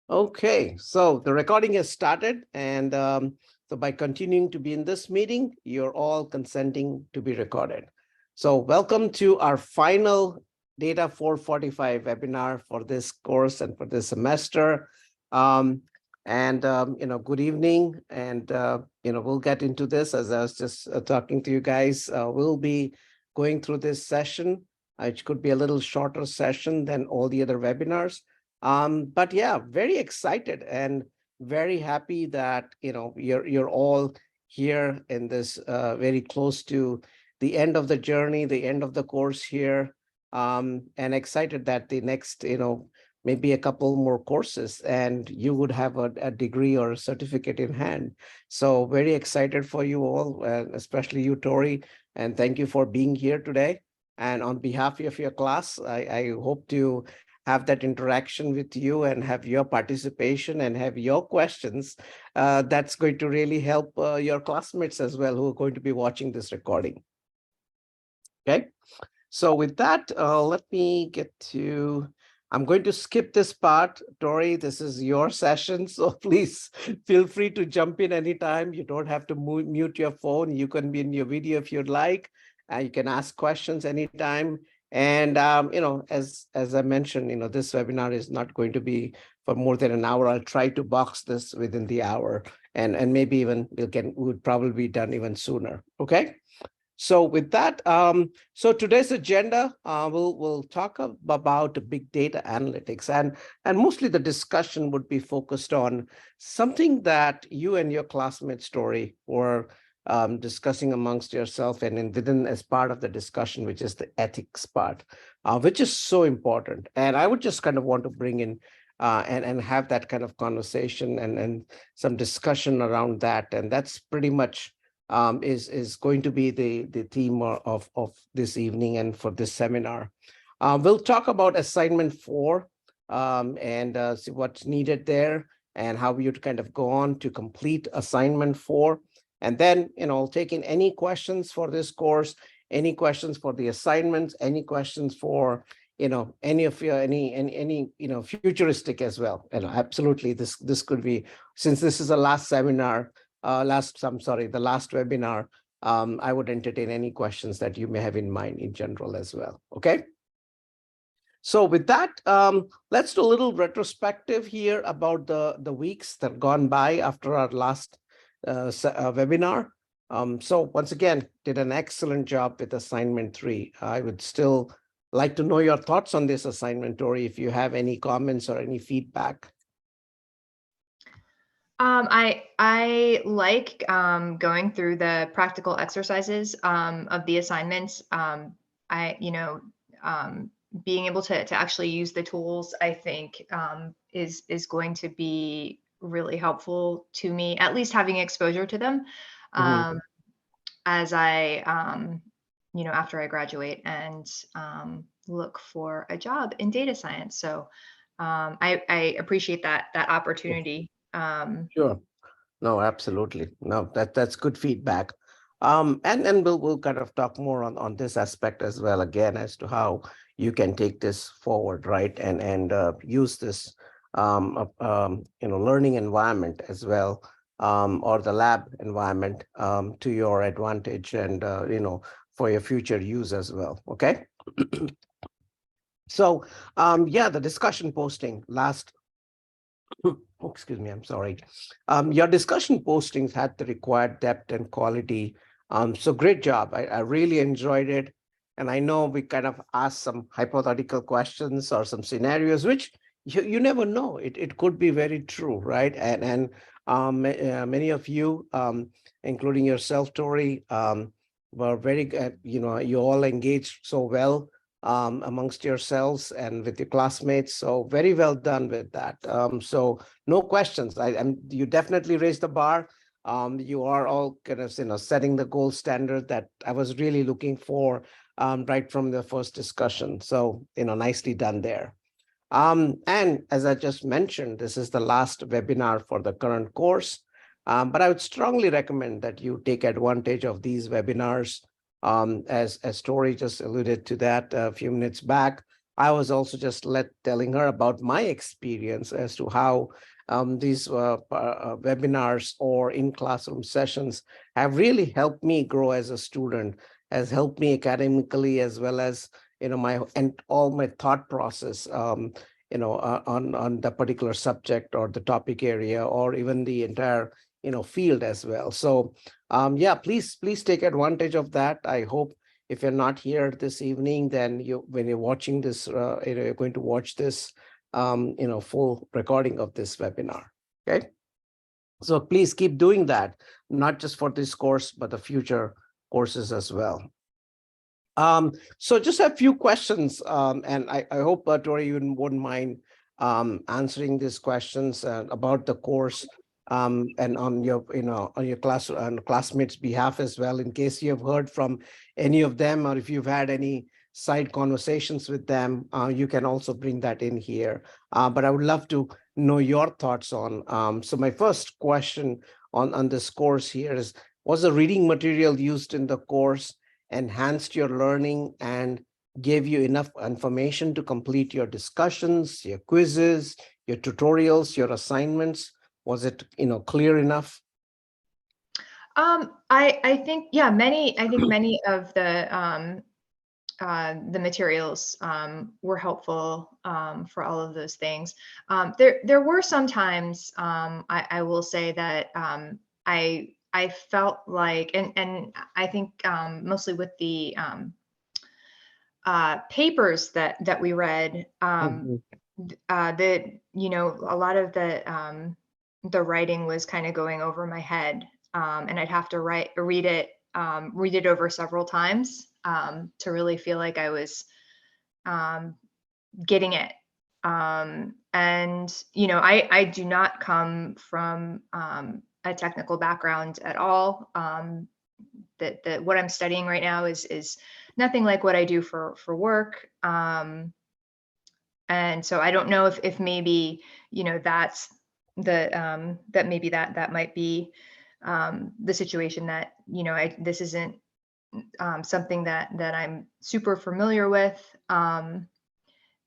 Okay, so the recording has started, and so by continuing to be in this meeting, you're all consenting to be recorded. So welcome to our final Data 445 webinar for this course and for this semester. Good evening, and we'll get into this as I was just talking to you guys. We'll be going through this session. It could be a little shorter session than all the other webinars. But yeah, very excited and very happy that you're all here in this very close to the end of the journey, the end of the course here, and excited that the next maybe a couple more courses and you would have a degree or a certificate in hand. So very excited for you all, especially you, Tori, and thank you for being here today. And on behalf of your class, I hope to have that interaction with you and have your participation and have your questions. That's going to really help your classmates as well who are going to be watching this recording. Okay, so with that, let me get to, I'm going to skip this part. Tori, this is your session, so please feel free to jump in anytime. You don't have to mute your phone. You can be in your video if you'd like. You can ask questions anytime. And as I mentioned, this webinar is not going to be for more than an hour. I'll try to box this within the hour, and maybe even we'll probably be done even sooner. Okay. So with that, so today's agenda, we'll talk about big data analytics, and mostly the discussion would be focused on something that you and your classmates, Tori, were discussing amongst yourself and within as part of the discussion, which is the ethics part, which is so important. And I would just kind of want to bring in and have that kind of conversation and some discussion around that. And that's pretty much is going to be the theme of this evening and for this seminar. We'll talk about assignment 4 and see what's needed there and how you'd kind of go on to complete assignment 4. And then, I'll take in any questions for this course, any questions for the assignments, any questions for any of your any futuristic as well. Absolutely, this could be, since this is the last seminar, the last webinar, I would entertain any questions that you may have in mind in general as well. Okay. So with that, let's do a little retrospective here about the weeks that have gone by after our last webinar. So once again, did an excellent job with assignment 3. I would still like to know your thoughts on this assignment, Tori, if you have any comments or any feedback. I like going through the practical exercises of the assignments. Being able to actually use the tools, I think, is going to be really helpful to me, at least having exposure to them as I, after I graduate and look for a job in data science. So I appreciate that opportunity. Sure. No, absolutely. No, that's good feedback. And we'll kind of talk more on this aspect as well, again, as to how you can take this forward, right? And use this learning environment as well, or the lab environment to your advantage and for your future use as well. Okay. So the discussion posting last. Oh, excuse me, I'm sorry. Your discussion postings had the required depth and quality. So great job. I really enjoyed it. And I know we kind of asked some hypothetical questions or some scenarios, which you never know. It could be very true, right? And many of you, including yourself, Tori, were very good. You all engaged so well amongst yourselves and with your classmates. So very well done with that. So no questions. You definitely raised the bar. You are all kind of setting the gold standard that I was really looking for right from the first discussion. So nicely done there. And as I just mentioned, this is the last webinar for the current course. But I would strongly recommend that you take advantage of these webinars. As Tori just alluded to that a few minutes back, I was also just telling her about my experience as to how these webinars or in classroom sessions have really helped me grow as a student, has helped me academically as well as my and all my thought process. On the particular subject or the topic area or even the entire field as well. So yeah, please take advantage of that. I hope if you're not here this evening, then when you're watching this, you're going to watch this full recording of this webinar. Okay, so please keep doing that, not just for this course but the future courses as well. So just a few questions, and I hope, Tori, you wouldn't mind answering these questions about the course, and on your, on your classmates' behalf as well, in case you have heard from any of them, or if you've had any side conversations with them, you can also bring that in here. But I would love to know your thoughts on. So my first question on this course here is, was the reading material used in the course enhanced your learning and gave you enough information to complete your discussions, your quizzes, your tutorials, your assignments? Was it, clear enough? I think, yeah, I think many of the materials were helpful for all of those things. There were some times, I will say, that I felt like, and I think mostly with the papers that we read, Mhm. that a lot of the writing was kind of going over my head, and I'd have to read it over several times to really feel like I was um, getting it. And I do not come from a technical background at all. That what I'm studying right now is nothing like what I do for work. And so I don't know if maybe that's that maybe that might be the situation, that this isn't something that I'm super familiar with.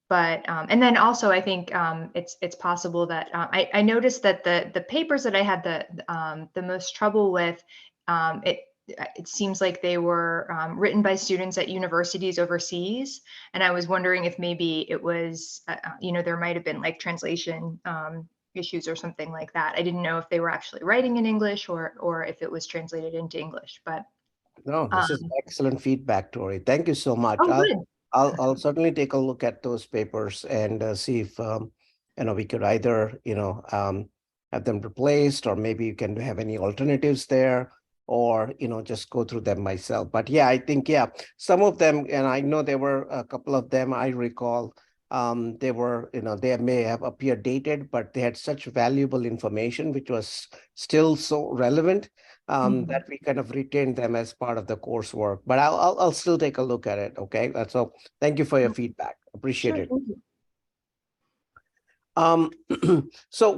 But and then also I think it's possible that I noticed that the papers that I had the most trouble with, it seems like they were written by students at universities overseas, and I was wondering if maybe it was there might have been like translation issues or something like that. I didn't know if they were actually writing in English or if it was translated into English. But No, this is um, excellent feedback, Tori. Thank you so much. oh, I'll good. I'll certainly take a look at those papers and see if we could either have them replaced, or maybe you can have any alternatives there, or just go through them myself. But yeah, I think, yeah, some of them, and I know there were a couple of them I recall, they were, they may have appeared dated, but they had such valuable information which was still so relevant, Mhm. that we kind of retained them as part of the coursework. But I'll still take a look at it. Okay, so thank you for your feedback. Appreciate Sure, it. thank you. Um, so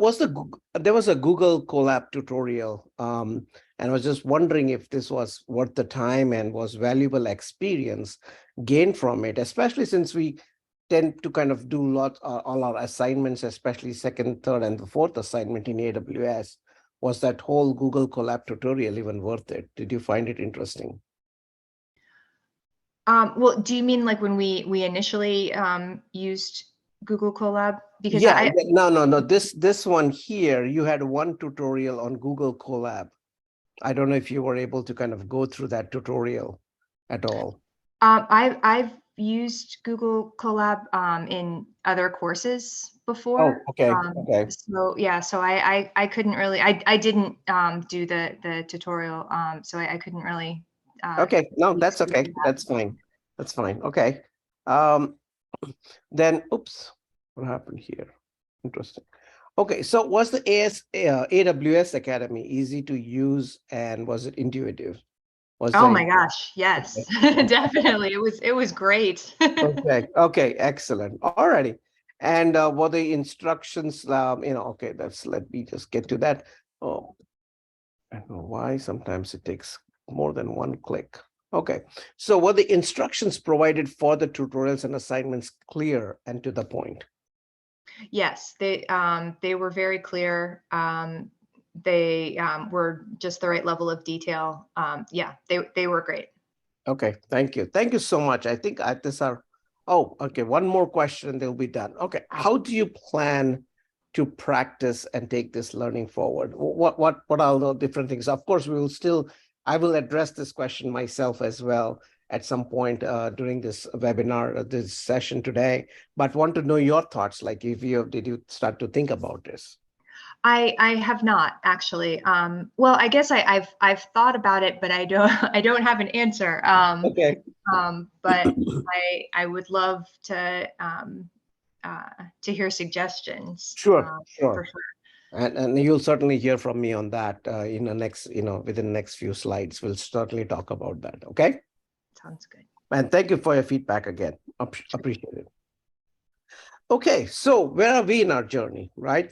there was a Google Colab tutorial, and I was just wondering if this was worth the time and was valuable experience gained from it, especially since we tend to kind of do all our assignments, especially second, third, and the fourth assignment in AWS. Was that whole Google Colab tutorial even worth it? Did you find it interesting? Well, do you mean like when we initially used Google Colab? Because Yeah, no. This one here, you had one tutorial on Google Colab. I don't know if you were able to kind of go through that tutorial at all. I've used Google Colab in other courses Oh, before. okay, okay, So yeah, so I couldn't really, I didn't do the tutorial, so I couldn't really okay. No, speak that's to okay. that. That's fine. That's fine. Okay. Um, then, oops, what happened here? Interesting. Okay, so was the AWS Academy easy to use, and was it intuitive? Was Oh there? my gosh, yes, definitely. It was great. Okay, okay, excellent. Alrighty. And were the instructions, okay, let me just get to that. Oh, I don't know why sometimes it takes more than one click. Okay, so were the instructions provided for the tutorials and assignments clear and to the point? Yes, they were very clear. They were just the right level of detail. Yeah, they were great. Okay, thank you. Thank you so much. I think oh, okay, one more question and they'll be done. Okay, how do you plan to practice and take this learning forward? What are the different things? Of course, I will address this question myself as well at some point during this webinar, this session today, but want to know your thoughts, like did you start to think about this? I have not actually. Well, I guess I've thought about it, but I don't I don't have an answer. Okay. But I would love to hear suggestions. Sure, For sure. sure. And you'll certainly hear from me on that in the next, within the next few slides. We'll certainly talk about that. Okay. Sounds good. And thank you for your feedback again. Appreciate it. Okay, so where are we in our journey, right?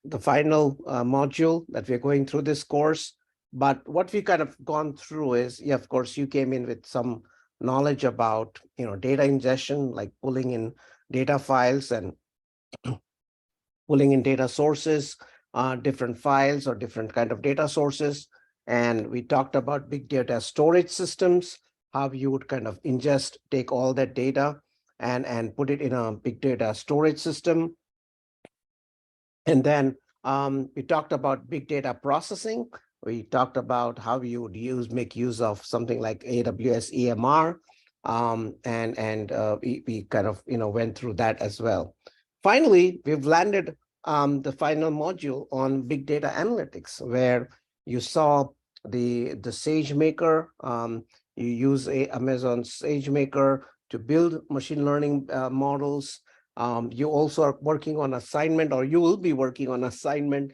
The final module that we're going through this course. But what we kind of gone through is, yeah, of course, you came in with some knowledge about, data ingestion, like pulling in data files and pulling in data sources, different files or different kind of data sources. And we talked about big data storage systems, how you would kind of ingest, take all that data and put it in a big data storage system. And then we talked about big data processing. We talked about how you would make use of something like AWS EMR. We kind of, went through that as well. Finally, we've landed the final module on big data analytics, where you saw the SageMaker. You use Amazon SageMaker to build machine learning models. You also are working on assignment, or you will be working on assignment,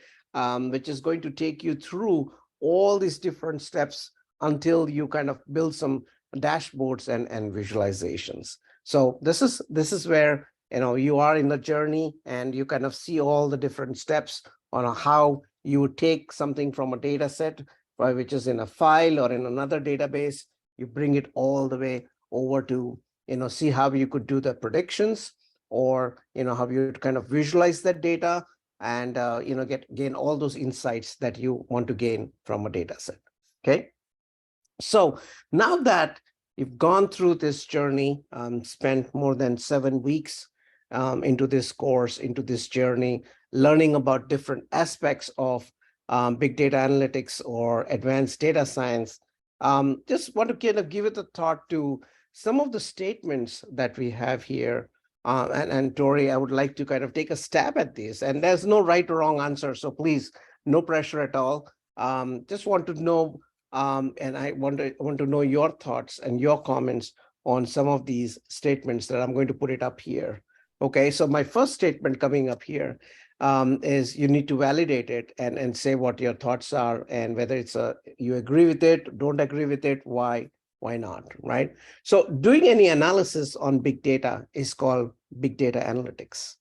which is going to take you through all these different steps until you kind of build some dashboards and visualizations. So this is where you are in the journey, and you kind of see all the different steps on how you would take something from a data set, which is in a file or in another database. You bring it all the way over to see how you could do the predictions, or how you kind of visualize that data and gain all those insights that you want to gain from a data set. Okay, so now that you've gone through this journey, spent more than 7 weeks into this course, into this journey, learning about different aspects of big data analytics or advanced data science, just want to kind of give it a thought to some of the statements that we have here. And Tori, I would like to kind of take a stab at this, and there's no right or wrong answer, so please, no pressure at all. Just want to know, and I want to know your thoughts and your comments on some of these statements that I'm going to put it up here. Okay, so my first statement coming up here is you need to validate it and say what your thoughts are, and whether you agree with it, don't agree with it, why not, right? So doing any analysis on big data is called big data analytics.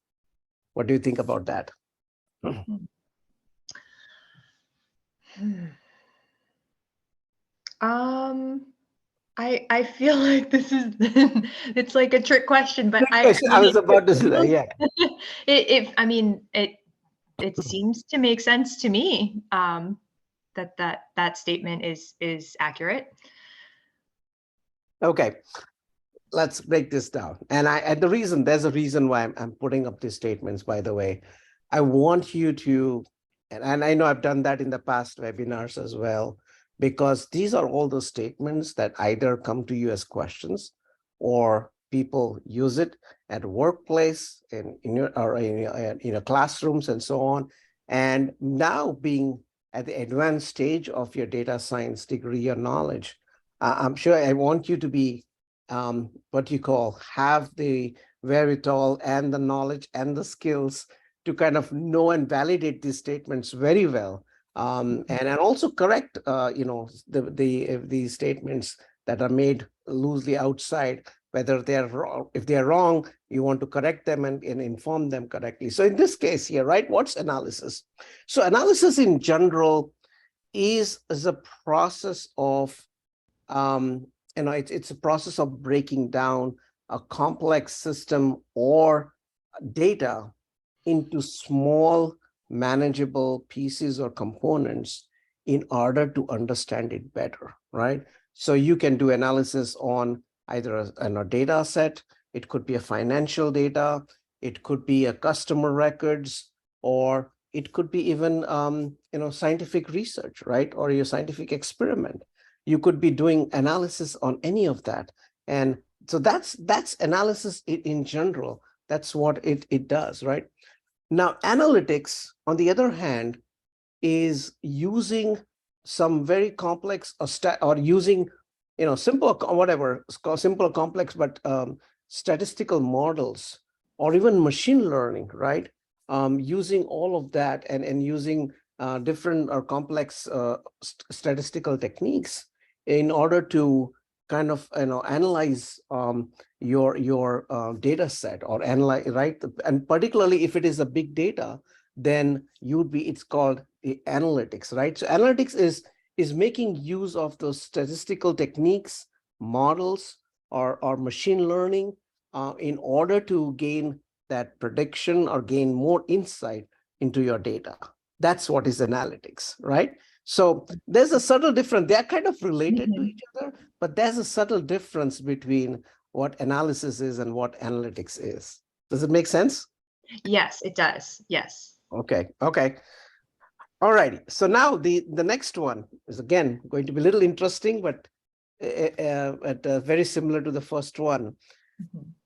What do you think about that? I feel like this is it's like a trick question, but I was about to say, yeah. I mean, it seems to make sense to me, that statement is accurate. Okay, let's break this down. And there's a reason why I'm putting up these statements, by the way. I want you to, and I know I've done that in the past webinars as well, because these are all those statements that either come to you as questions, or people use it at workplace, in classrooms and so on. And now, being at the advanced stage of your data science degree or knowledge, I'm sure I want you to be what you call have the wherewithal and the knowledge and the skills to kind of know and validate these statements very well, and also correct these statements that are made loosely outside, whether they're wrong. If they're wrong, you want to correct them and inform them correctly. So in this case here, right, what's analysis? So analysis in general is a process of it's a process of breaking down a complex system or data into small manageable pieces or components in order to understand it better, right? So you can do analysis on either a data set, it could be a financial data, it could be a customer records, or it could be even scientific research, right? Or your scientific experiment. You could be doing analysis on any of that. And so that's analysis in general. That's what it does, right? Now, analytics, on the other hand, is using some very complex or using, simple, whatever, it's called simple or complex, but statistical models or even machine learning, right? Using all of that and using different or complex statistical techniques in order to kind of, analyze your data set or analyze, right? And particularly if it is a big data, then it's called the analytics, right? So analytics is making use of those statistical techniques, models, or machine learning in order to gain that prediction or gain more insight into your data. That's what is analytics, right? So there's a subtle difference. They're kind of related to each other, but there's a subtle difference between what analysis is and what analytics is. Does it make sense? Yes, it does. Yes. Okay. All righty. So now the next one is again going to be a little interesting, but very similar to the first one.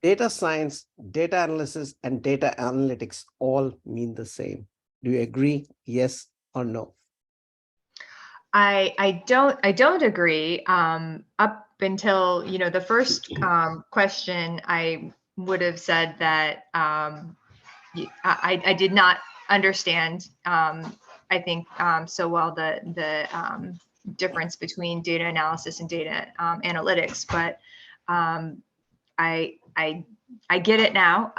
Data science, data analysis, and data analytics all mean the same. Do you agree? Yes or no? I don't agree. Up until the first question, I would have said that I did not understand. I think so well the difference between data analysis and data analytics, but I get it now.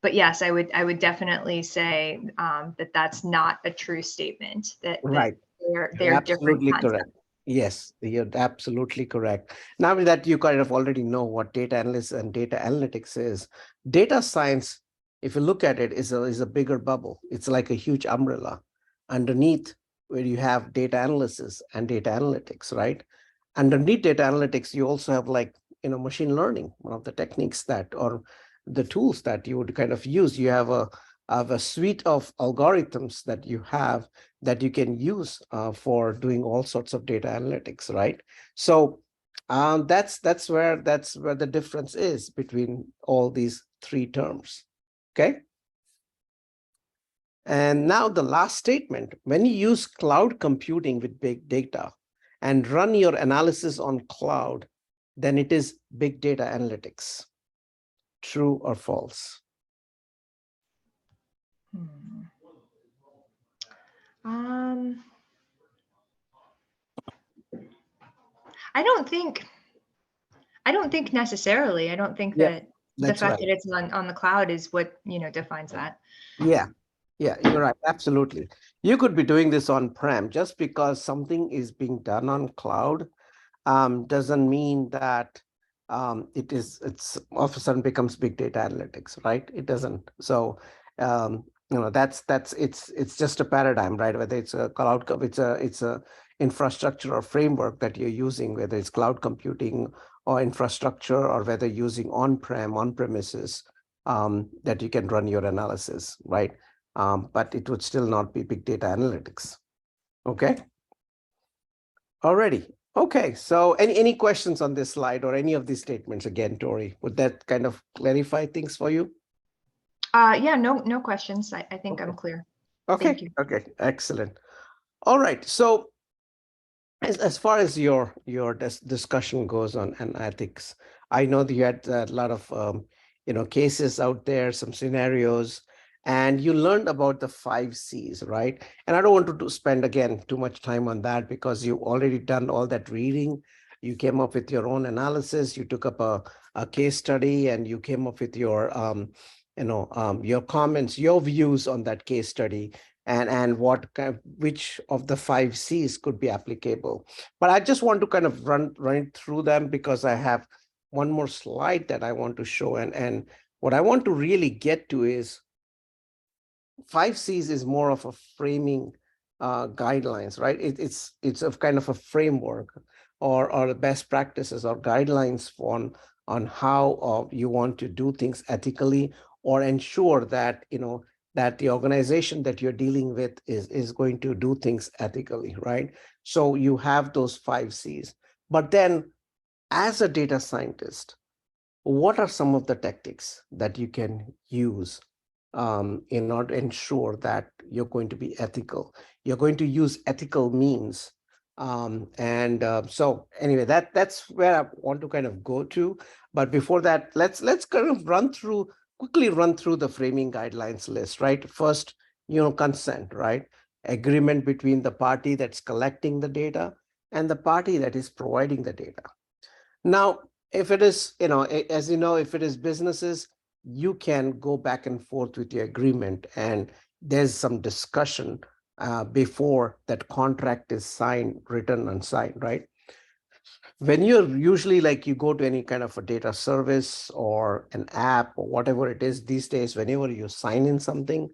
But yes, I would definitely say that that's not a true statement. Right. They're different Absolutely concepts. correct. Yes, you're absolutely correct. Now that you kind of already know what data analysis and data analytics is, data science, if you look at it, is a bigger bubble. It's like a huge umbrella underneath where you have data analysis and data analytics, right? Underneath data analytics, you also have machine learning, one of the techniques that, or the tools that you would kind of use. You have a suite of algorithms that you have that you can use for doing all sorts of data analytics, right? So that's where the difference is between all these three terms. Okay. And now the last statement: when you use cloud computing with big data and run your analysis on cloud, then it is big data analytics. True or false? I don't think necessarily. I don't think Yeah, that the that's fact right. that it's on the cloud is what defines that. Yeah, you're right. Absolutely. You could be doing this on-prem. Just because something is being done on cloud doesn't mean that it's all of a sudden becomes big data analytics, right? It doesn't. So that's it's just a paradigm, right? Whether it's a cloud, it's a infrastructure or framework that you're using, whether it's cloud computing or infrastructure, or whether using on-premises that you can run your analysis, right? But it would still not be big data analytics. Okay. Alrighty. Okay. So any questions on this slide or any of these statements again, Tori? Would that kind of clarify things for you? Yeah, no questions. I think I'm clear. Okay. Thank you. Okay. Excellent. All right. So as far as your discussion goes on ethics, I know that you had a lot of cases out there, some scenarios, and you learned about the 5 C's, right? And I don't want to spend again too much time on that because you've already done all that reading. You came up with your own analysis. You took up a case study, and you came up with your your comments, your views on that case study, and which of the 5 C's could be applicable. But I just want to kind of run through them because I have one more slide that I want to show. And what I want to really get to is 5 C's is more of a framing guidelines, right? It's a kind of a framework or the best practices or guidelines on how you want to do things ethically or ensure that that the organization that you're dealing with is going to do things ethically, right? So you have those 5 C's. But then as a data scientist, what are some of the tactics that you can use in order to ensure that you're going to be ethical? You're going to use ethical means. So anyway, that's where I want to kind of go to. But before that, let's kind of quickly run through the framing guidelines list, right? First, consent, right? Agreement between the party that's collecting the data and the party that is providing the data. Now, if it is, as you know, if it is businesses, you can go back and forth with your agreement, and there's some discussion before that contract is signed, written and signed, right? When you're usually like you go to any kind of a data service or an app or whatever it is these days, whenever you sign in something,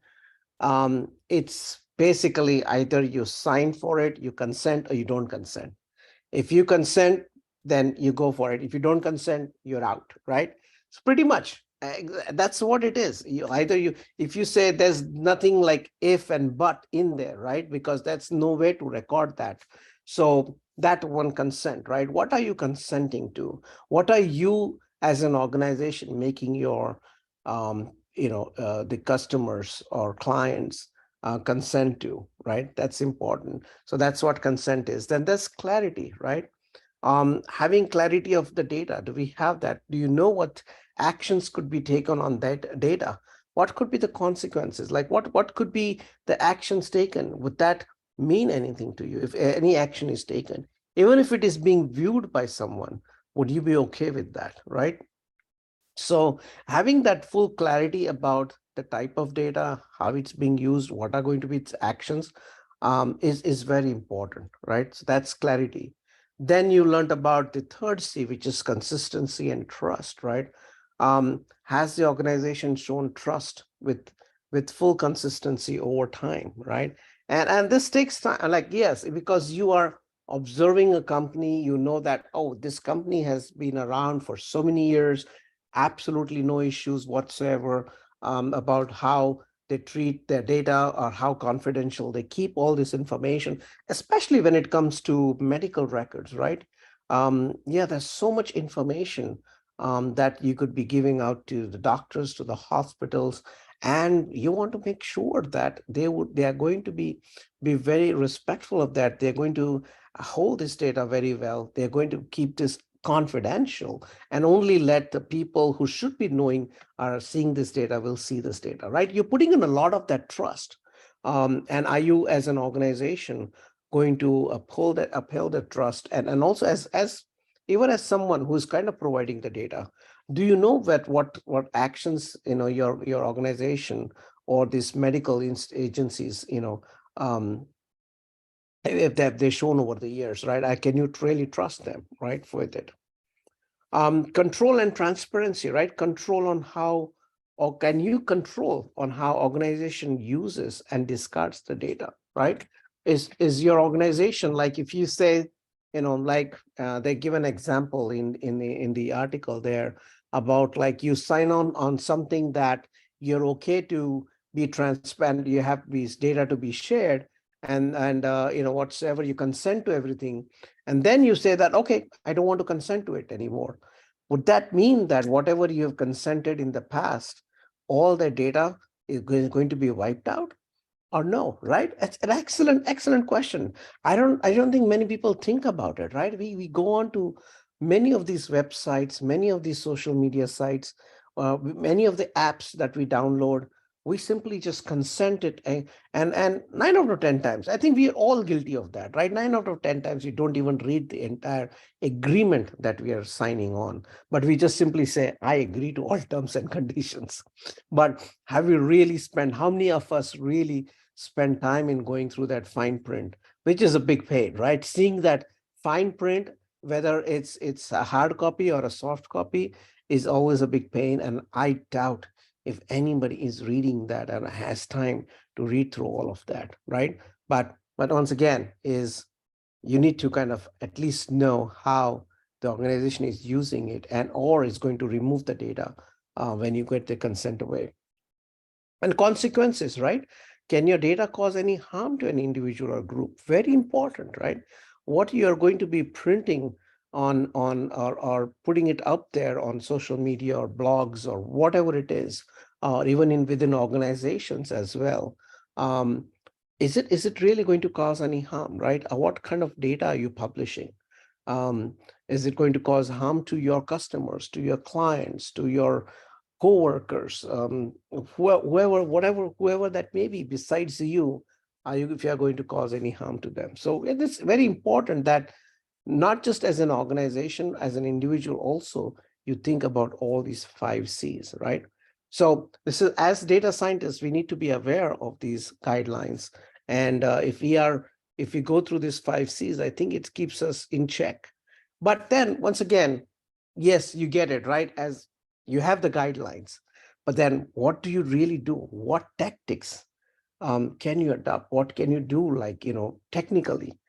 it's basically either you sign for it, you consent, or you don't consent. If you consent, then you go for it. If you don't consent, you're out, right? It's pretty much that's what it is. If you say there's nothing like if and but in there, right? Because that's no way to record that. So that one consent, right? What are you consenting to? What are you as an organization making your, the customers or clients consent to, right? That's important. So that's what consent is. Then there's clarity, right? Having clarity of the data. Do we have that? Do you know what actions could be taken on that data? What could be the consequences? Like what could be the actions taken? Would that mean anything to you if any action is taken? Even if it is being viewed by someone, would you be okay with that, right? So having that full clarity about the type of data, how it's being used, what are going to be its actions, is very important, right? So that's clarity. Then you learned about the third C, which is consistency and trust, right? Has the organization shown trust with full consistency over time, right? And this takes time, like, yes, because you are observing a company, you know that, oh, this company has been around for so many years, absolutely no issues whatsoever about how they treat their data or how confidential they keep all this information, especially when it comes to medical records, right? Yeah, there's so much information that you could be giving out to the doctors, to the hospitals, and you want to make sure that they are going to be very respectful of that. They're going to hold this data very well. They're going to keep this confidential and only let the people who should be knowing are seeing this data will see this data, right? You're putting in a lot of that trust. And are you as an organization going to uphold that trust? And also as even as someone who's kind of providing the data, do you know that what actions your organization or these medical agencies if they've shown over the years, right? Can you really trust them, right, with it? Control and transparency, right? Control on how, or can you control on how organization uses and discards the data, right? Is your organization, like if you say, like they give an example in the article there about like you sign on something that you're okay to be transparent, you have these data to be shared, and whatsoever, you consent to everything, and then you say that, okay, I don't want to consent to it anymore. Would that mean that whatever you have consented in the past, all the data is going to be wiped out, or no, right? It's an excellent question. I don't think many people think about it, right? We go on to many of these websites, many of these social media sites, many of the apps that we download. We simply just consent it, and 9 out of 10 times, I think we are all guilty of that, right? 9 out of 10 times, we don't even read the entire agreement that we are signing on, but we just simply say, I agree to all terms and conditions. But have we really spent, how many of us really spend time in going through that fine print, which is a big pain, right? Seeing that fine print, whether it's a hard copy or a soft copy, is always a big pain. And I doubt if anybody is reading that and has time to read through all of that, right? But once again, is you need to kind of at least know how the organization is using it, and or is going to remove the data when you get the consent away. And consequences, right? Can your data cause any harm to an individual or group? Very important, right? What you are going to be printing on or putting it up there on social media or blogs or whatever it is, or even in within organizations as well. Um, is it really going to cause any harm, right? What kind of data are you publishing? Is it going to cause harm to your customers, to your clients, to your co-workers, whoever that may be besides you, if you are going to cause any harm to them? So it is very important that not just as an organization, as an individual also, you think about all these 5 C's, right? So this is, as data scientists, we need to be aware of these guidelines. And if we go through these 5 C's, I think it keeps us in check. But then once again, yes, you get it, right? As you have the guidelines, but then what do you really do? What tactics can you adopt? What can you do, like, technically,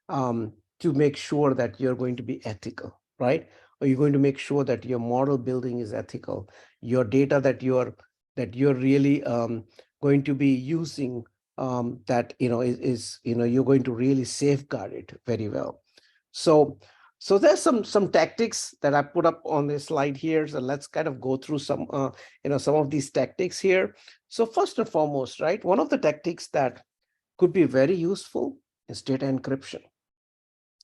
to make sure that you're going to be ethical, right? Or you're going to make sure that your model building is ethical, your data that you're really going to be using, that you're going to really safeguard it very well. So there's some tactics that I put up on this slide here. So let's kind of go through some of these tactics here. So first and foremost, right, one of the tactics that could be very useful is data encryption.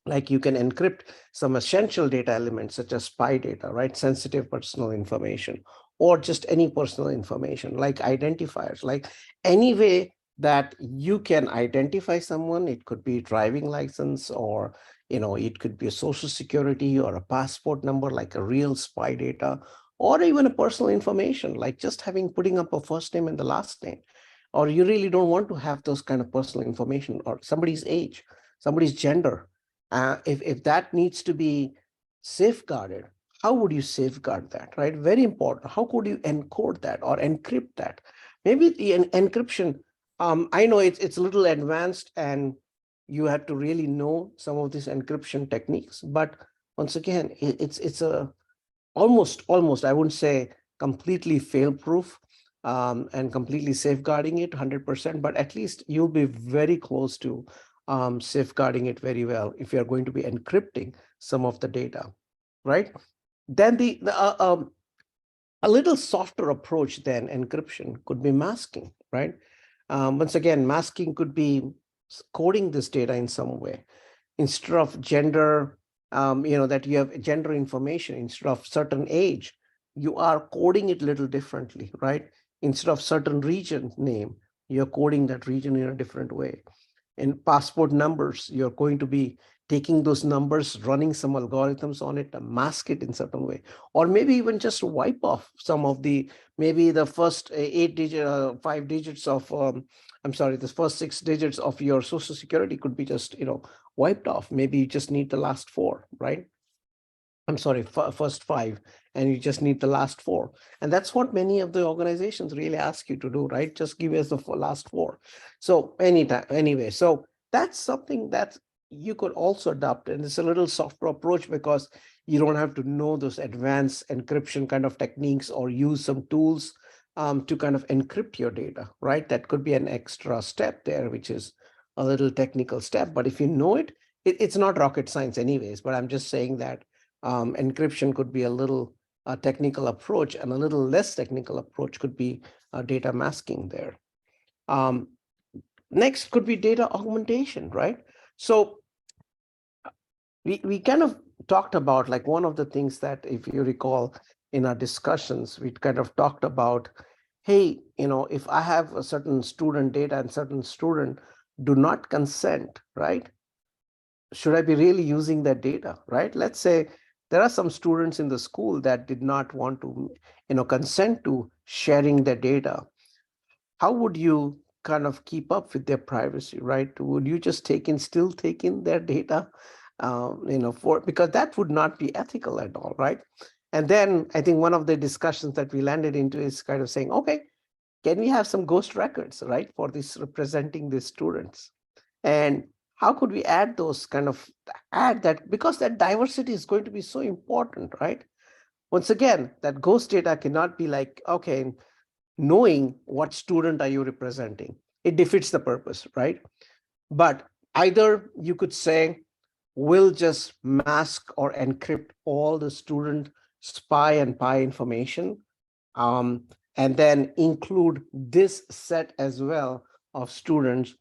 Like you can encrypt some essential data elements such as spy data, right? Sensitive personal information, or just any personal information like identifiers, like any way that you can identify someone. It could be driving license, or it could be a social security or a passport number, like a real spy data, or even a personal information, like just putting up a first name and the last name. Or you really don't want to have those kind of personal information, or somebody's age, somebody's gender. If that needs to be safeguarded, how would you safeguard that, right? Very important. How could you encode that or encrypt that? Maybe the encryption, I know it's a little advanced, and you have to really know some of these encryption techniques. But once again, it's a almost, I wouldn't say completely fail-proof, and completely safeguarding it 100%, but at least you'll be very close to safeguarding it very well if you're going to be encrypting some of the data, right? Then a little softer approach than encryption could be masking, right? Once again, masking could be coding this data in some way. Instead of gender, that you have gender information, instead of certain age, you are coding it a little differently, right? Instead of certain region name, you're coding that region in a different way. In passport numbers, you're going to be taking those numbers, running some algorithms on it to mask it in certain way, or maybe even just wipe off some of maybe the first 8 digit, 5 digits of, I'm sorry, the first 6 digits of your social security could be just, wiped off. Maybe you just need the last 4, right? I'm sorry, first 5, and you just need the last 4. And that's what many of the organizations really ask you to do, right? Just give us the last 4. So anyway, so that's something that you could also adopt. And it's a little softer approach because you don't have to know those advanced encryption kind of techniques or use some tools to kind of encrypt your data, right? That could be an extra step there, which is a little technical step. But if you know it's not rocket science anyways, but I'm just saying that encryption could be a little technical approach, and a little less technical approach could be data masking there. Next could be data augmentation, right? So we kind of talked about, like, one of the things that, if you recall, in our discussions, we kind of talked about hey, if I have a certain student data and certain student do not consent, right? Should I be really using that data, right? Let's say there are some students in the school that did not want to, consent to sharing their data. How would you kind of keep up with their privacy, right? Would you just still take in their data, because that would not be ethical at all, right? And then I think one of the discussions that we landed into is kind of saying, okay, can we have some ghost records, right, for this representing the students? And how could we add those add that, because that diversity is going to be so important, right? Once again, that ghost data cannot be like, okay, knowing what student are you representing, it defeats the purpose, right? But either you could say, we'll just mask or encrypt all the student spy and pie information, um, and then include this set as well of students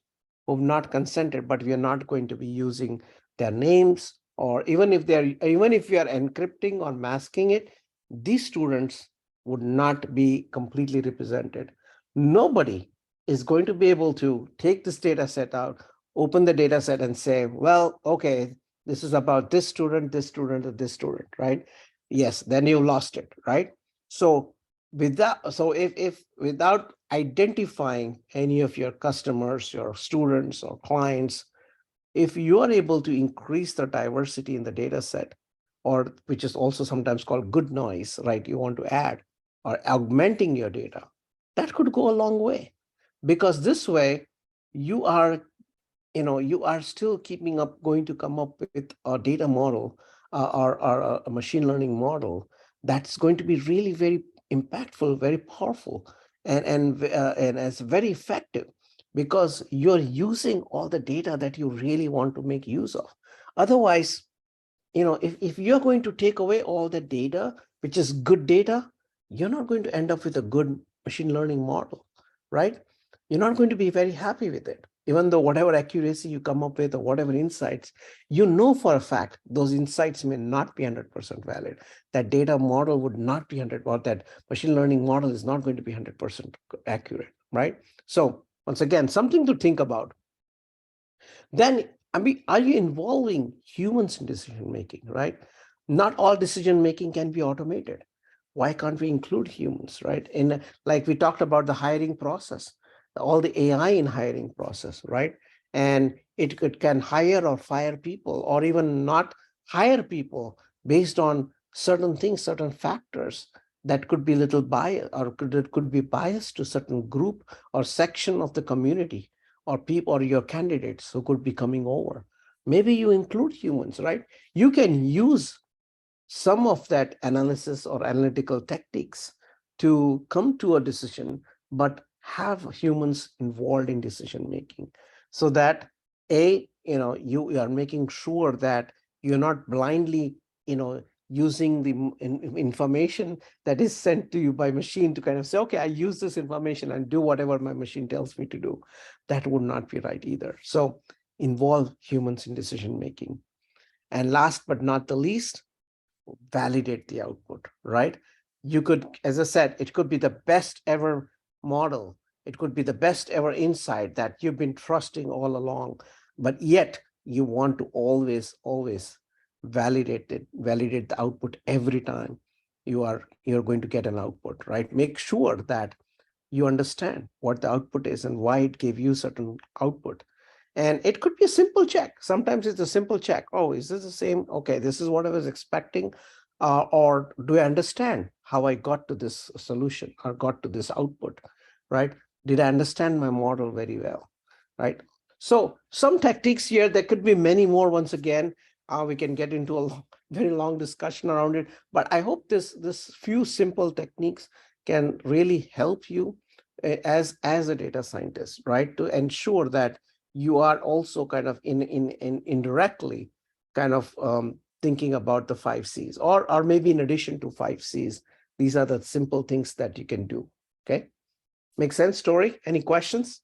who've not consented, but we are not going to be using their names, or even if we are encrypting or masking it, these students would not be completely represented. Nobody is going to be able to take this data set out, open the data set and say, well, okay, this is about this student, and this student, right? Yes, then you lost it, right? So if without identifying any of your customers, your students or clients, if you are able to increase the diversity in the data set, or which is also sometimes called good noise, right? You want to add or augmenting your data, that could go a long way, because this way you are you are still going to come up with a data model, or a machine learning model that's going to be really very impactful, very powerful, and as very effective, because you're using all the data that you really want to make use of. Otherwise, if you're going to take away all the data, which is good data, you're not going to end up with a good machine learning model, right? You're not going to be very happy with it, even though whatever accuracy you come up with or whatever insights, for a fact, those insights may not be 100% valid. That data model would not be 100, or that machine learning model is not going to be 100% accurate, right? So once again, something to think about. Then, I mean, are you involving humans in decision making, right? Not all decision making can be automated. Why can't we include humans, right? In, like we talked about, the hiring process, all the AI in hiring process, right? And it can hire or fire people, or even not hire people based on certain things, certain factors that could be little biased, or could be biased to certain group or section of the community, or people, or your candidates who could be coming over. Maybe you include humans, right? You can use some of that analysis or analytical techniques to come to a decision, but have humans involved in decision making, so that you are making sure that you're not blindly using the information that is sent to you by machine to kind of say, okay, I use this information and do whatever my machine tells me to do. That would not be right either. So involve humans in decision making. And last but not the least, validate the output, right? You could, as I said, it could be the best ever model. It could be the best ever insight that you've been trusting all along, but yet you want to always validate the output every time you're going to get an output, right? Make sure that you understand what the output is and why it gave you certain output. And it could be a simple check. Sometimes it's a simple check. Oh, is this the same? Okay, this is what I was expecting. Or do I understand how I got to this solution or got to this output, right? Did I understand my model very well, right? So some techniques here, there could be many more. Once again, we can get into a very long discussion around it, but I hope this few simple techniques can really help you as a data scientist, right? To ensure that you are also kind of indirectly kind of thinking about the 5 C's, or maybe in addition to 5 C's, these are the simple things that you can do. Okay, make sense, Tori? Any questions?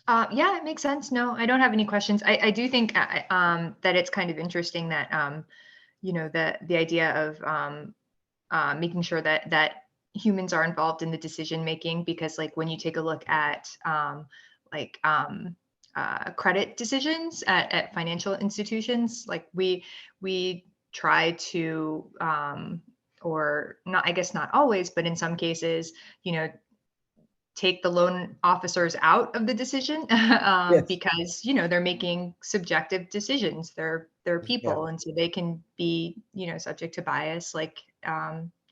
Yeah, it makes sense. No, I don't have any questions. I do think that it's kind of interesting that the idea of making sure that humans are involved in the decision making, because like when you take a look at like credit decisions at financial institutions, like we try to or not, I guess not always, but in some cases, you know, take the loan officers out of the decision Yes. because, you know, they're making subjective decisions. They're Yeah. people, and so they can be, you know, subject to bias like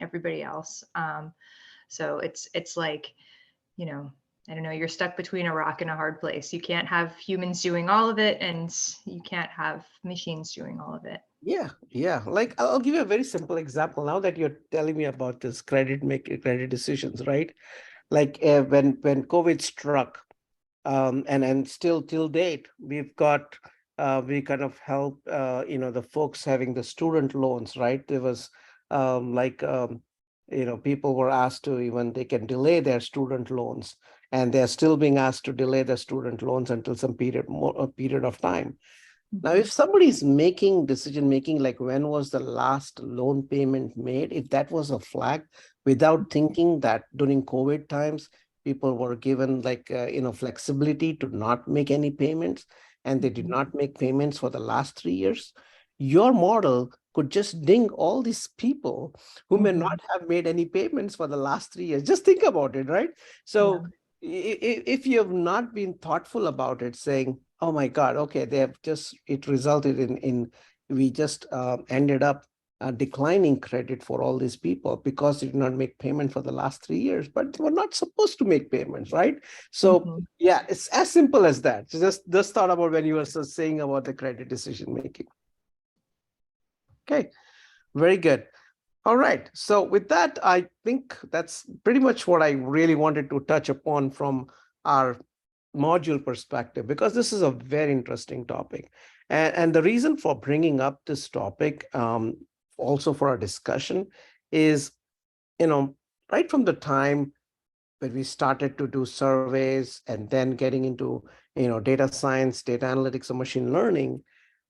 everybody else. So it's like, you know, I don't know, you're stuck between a rock and a hard place. You can't have humans doing all of it, and you can't have machines doing all of it. Yeah, yeah. Like I'll give you a very simple example now that you're telling me about this credit decisions, right? Like when COVID struck, and still till date, we've got we kind of help the folks having the student loans, right? There was like people were asked to even they can delay their student loans, and they're still being asked to delay their student loans until some period of time. Now, Mhm. if somebody is making decision making, like when was the last loan payment made, if that was a flag, without thinking that during COVID times, people were given like, flexibility to not make any payments, and they did Mhm. not make payments for the last 3 years, your model could just ding all these people who may Mhm. not have made any payments for the last 3 years. Just think about it, right? Yeah. So if you have not been thoughtful about it, saying, oh my God, okay, they have just, it resulted in we just ended up declining credit for all these people because they did not make payment for the last 3 years, but they were not supposed to make payments, right? So Mhm. yeah, it's as simple as that. So just thought about when you were saying about the credit decision making. Okay, very good. All right. So with that, I think that's pretty much what I really wanted to touch upon from our module perspective, because this is a very interesting topic. And the reason for bringing up this topic, also for our discussion, is, right from the time when we started to do surveys and then getting into, data science, data analytics, and machine learning,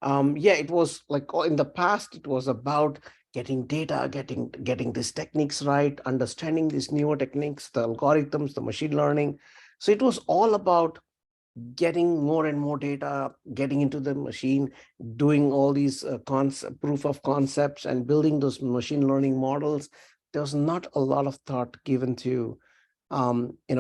yeah, it was like in the past, it was about getting data, getting these techniques right, understanding these newer techniques, the algorithms, the machine learning. So it was all about getting more and more data, getting into the machine, doing all these proof of concepts and building those machine learning models. There was not a lot of thought given to,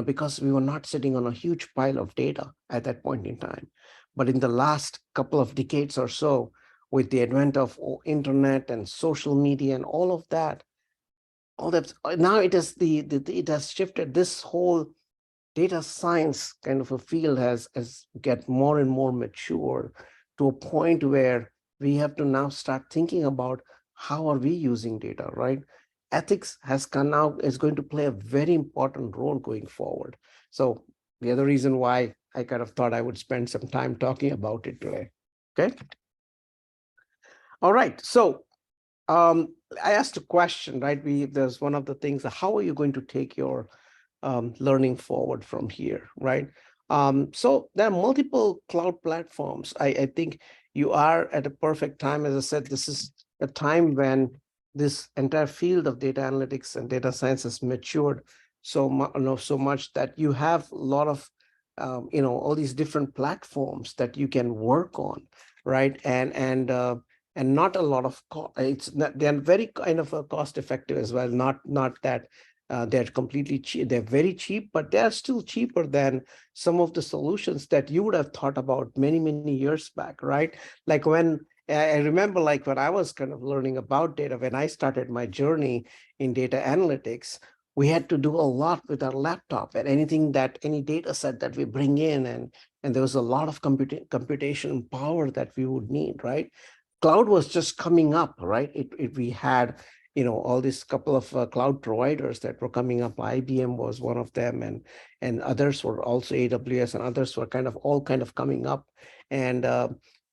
because we were not sitting on a huge pile of data at that point in time. But in the last couple of decades or so, with the advent of internet and social media and all that, now it is it has shifted. This whole data science kind of a field has get more and more mature to a point where we have to now start thinking about how are we using data, right? Ethics has come now is going to play a very important role going forward. So the other reason why I kind of thought I would spend some time talking about it today. Okay. All right. So I asked a question, right? There's one of the things, how are you going to take your learning forward from here, right? So there are multiple cloud platforms. I think you are at a perfect time. As I said, this is a time when this entire field of data analytics and data science has matured so much that you have a lot of, all these different platforms that you can work on, right? And not a lot of it's not, they're very kind of cost effective as well. Not that they're completely cheap. They're very cheap, but they're still cheaper than some of the solutions that you would have thought about many years back, right? Like when I remember, like when I was kind of learning about data, when I started my journey in data analytics, we had to do a lot with our laptop and any data set that we bring in, and there was a lot of computation power that we would need, right? Cloud was just coming up, right? We had, all these couple of cloud providers that were coming up. IBM was one of them, and others were also AWS, and others were all kind of coming up. And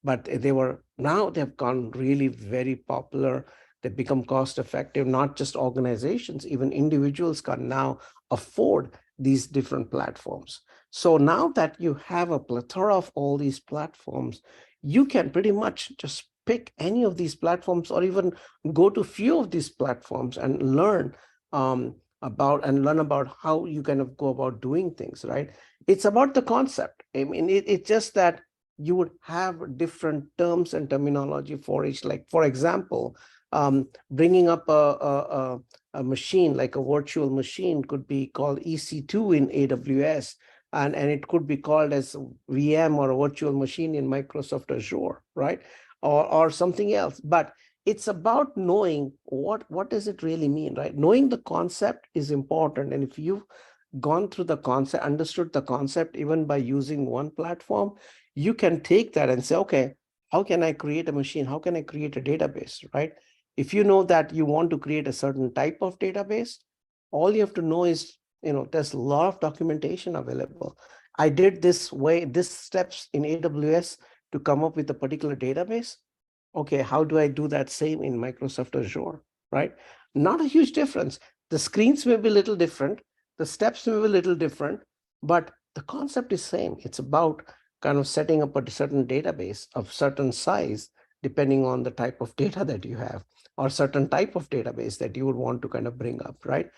but they've gone really very popular. They've become cost effective. Not just organizations, even individuals can now afford these different platforms. So now that you have a plethora of all these platforms, you can pretty much just pick any of these platforms, or even go to few of these platforms and learn about and learn about how you kind of go about doing things, right? It's about the concept. I mean, it's just that you would have different terms and terminology for each. Like, for example, bringing up a machine like a virtual machine could be called EC2 in AWS, and it could be called as VM or a virtual machine in Microsoft Azure, right? Or something else. But it's about knowing what does it really mean, right? Knowing the concept is important. And if you've gone through the concept, understood the concept, even by using one platform, you can take that and say, okay, how can I create a machine? How can I create a database, right? If you know that you want to create a certain type of database, all you have to know is, there's a lot of documentation available. I did this steps in AWS to come up with a particular database. Okay, how do I do that same in Microsoft Azure, right? Not a huge difference. The screens may be a little different, the steps may be a little different, but the concept is same. It's about kind of setting up a certain database of certain size, depending on the type of data that you have, or certain type of database that you would want to kind of bring up, right?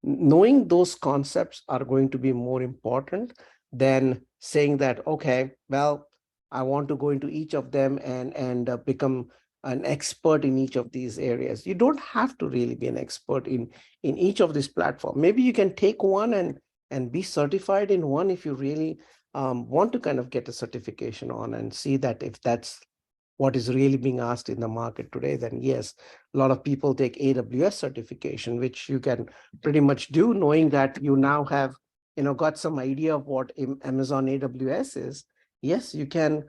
Knowing those concepts are going to be more important than saying that, okay, well, I want to go into each of them and become an expert in each of these areas. You don't have to really be an expert in each of these platforms. Maybe you can take one and be certified in one if you really want to kind of get a certification on and see that if that's what is really being asked in the market today, then yes, a lot of people take AWS certification, which you can pretty much do, knowing that you now have, got some idea of what Amazon AWS is. Yes, you can,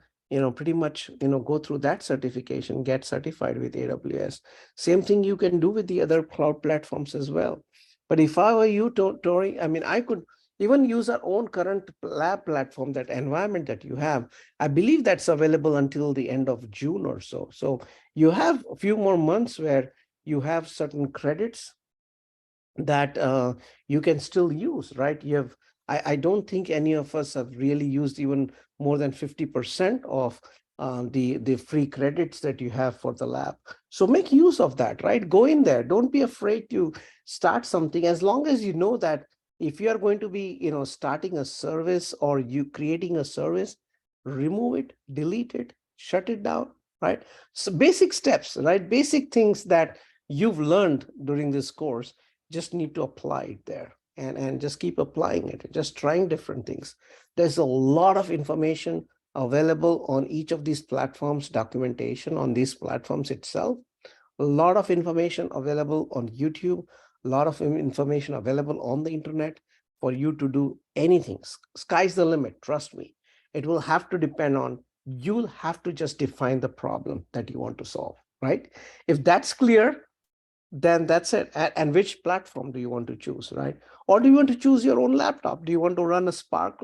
pretty much, go through that certification, get certified with AWS. Same thing you can do with the other cloud platforms as well. But if I were you, Tori, I mean, I could even use our own current lab platform, that environment that you have. I believe that's available until the end of June or so. So you have a few more months where you have certain credits that you can still use, right? I don't think any of us have really used even more than 50% of the free credits that you have for the lab. So make use of that, right? Go in there. Don't be afraid to start something, as long as you know that if you are going to be, starting a service or you creating a service, remove it, delete it, shut it down, right? So basic steps, right? Basic things that you've learned during this course, just need to apply it there and just keep applying it, just trying different things. There's a lot of information available on each of these platforms, documentation on these platforms itself, a lot of information available on YouTube, a lot of information available on the internet for you to do anything. Sky's the limit, trust me. It will have to depend on, you'll have to just define the problem that you want to solve, right? If that's clear, then that's it. And which platform do you want to choose, right? Or do you want to choose your own laptop? Do you want to run a Spark,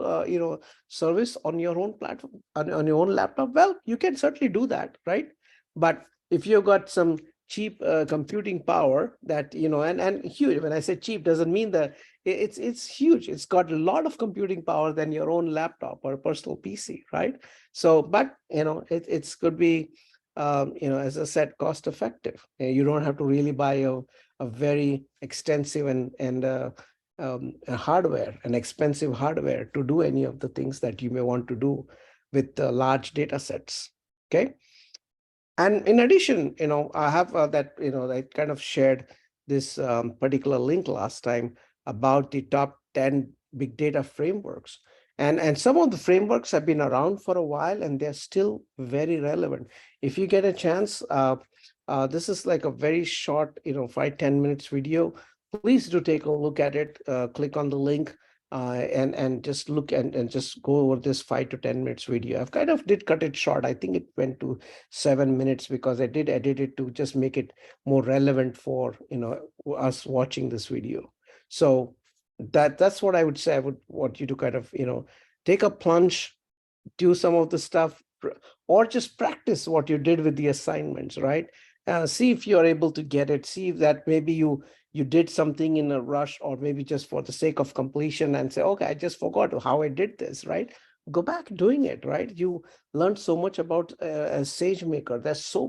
service on your own platform, on your own laptop? Well, you can certainly do that, right? But if you've got some cheap computing power that, and huge, when I say cheap, doesn't mean that it's huge. It's got a lot of computing power than your own laptop or personal PC, right? So, but, it's could be, as I said, cost effective. You don't have to really buy a very extensive and a hardware, an expensive hardware to do any of the things that you may want to do with large data sets. Okay. And in addition, I have that, I kind of shared this particular link last time about the top 10 big data frameworks. And some of the frameworks have been around for a while and they're still very relevant. If you get a chance, this is like a very short, 5-10 minutes video. Please do take a look at it, click on the link, and just look and just go over this 5 to 10 minutes video. I've kind of did cut it short. I think it went to 7 minutes because I did edit it to just make it more relevant for, us watching this video. So that's what I would say. I would want you to kind of, take a plunge, do some of the stuff, or just practice what you did with the assignments, right? See if you're able to get it. See if that maybe you did something in a rush, or maybe just for the sake of completion and say, okay, I just forgot how I did this, right? Go back doing it, right? You learned so much about a SageMaker. There's so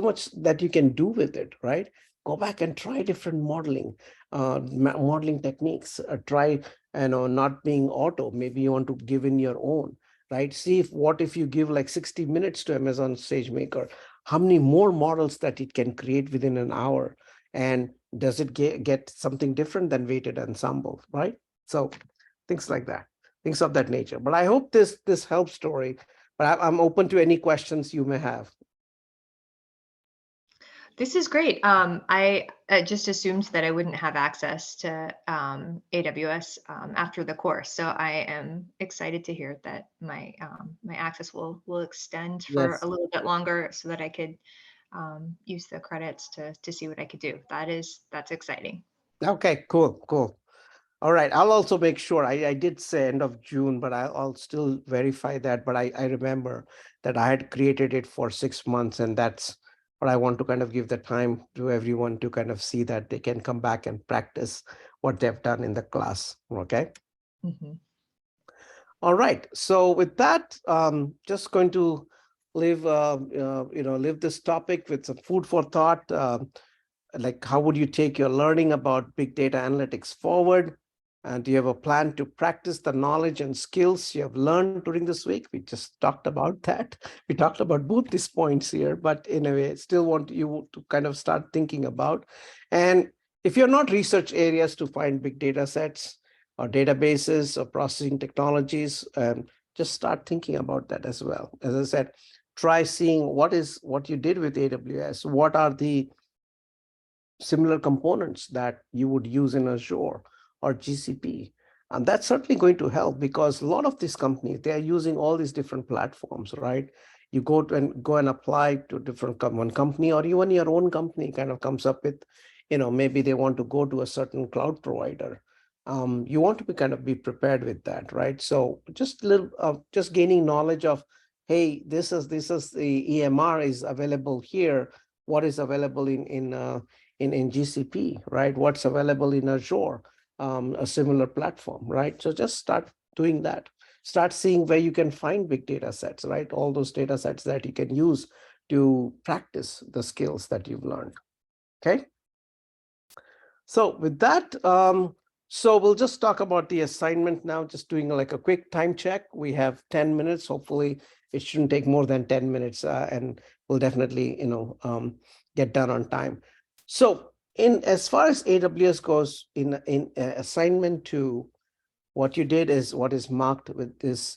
much that you can do with it, right? Go back and try different modeling. modeling techniques. Try, not being auto. Maybe you want to give in your own, right? See what if you give like 60 minutes to Amazon SageMaker, how many more models that it can create within an hour, and does it get something different than weighted ensemble, right? So things like that, things of that nature. But I hope this helps, Tori. But I'm open to any questions you may have. This is great. I just assumed that I wouldn't have access to AWS after the course, so I am excited to hear that my access will extend for a Yes. little bit longer, so that I could use the credits to see what I could do. That's exciting. Okay, cool. All right, I'll also make sure. I did say end of June, but I'll still verify that. But I remember that I had created it for 6 months, and that's what I want to kind of give the time to everyone to kind of see that they can come back and practice what they've done in the class. Okay. Mhm. All right. So with that, just going to leave this topic with some food for thought. Like, how would you take your learning about big data analytics forward? And do you have a plan to practice the knowledge and skills you have learned during this week? We just talked about that. We talked about both these points here, but in a way, still want you to kind of start thinking about. And if you're not research areas to find big data sets or databases or processing technologies, just start thinking about that as well. As I said, try seeing what you did with AWS. What are the similar components that you would use in Azure or GCP. And that's certainly going to help, because a lot of these companies, they are using all these different platforms, right? You go and apply to different one company, or even your own company kind of comes up with, maybe they want to go to a certain cloud provider. You want to be prepared with that, right? So just gaining knowledge of, hey, this is the EMR is available here. What is available in GCP, right? What's available in Azure, a similar platform, right? So just start doing that. Start seeing where you can find big data sets, right? All those data sets that you can use to practice the skills that you've learned. Okay. So with that, so we'll just talk about the assignment now, just doing like a quick time check. We have 10 minutes. Hopefully it shouldn't take more than 10 minutes, and we'll definitely, get done on time. So in as far as AWS goes, in assignment 2, what you did is what is marked with this,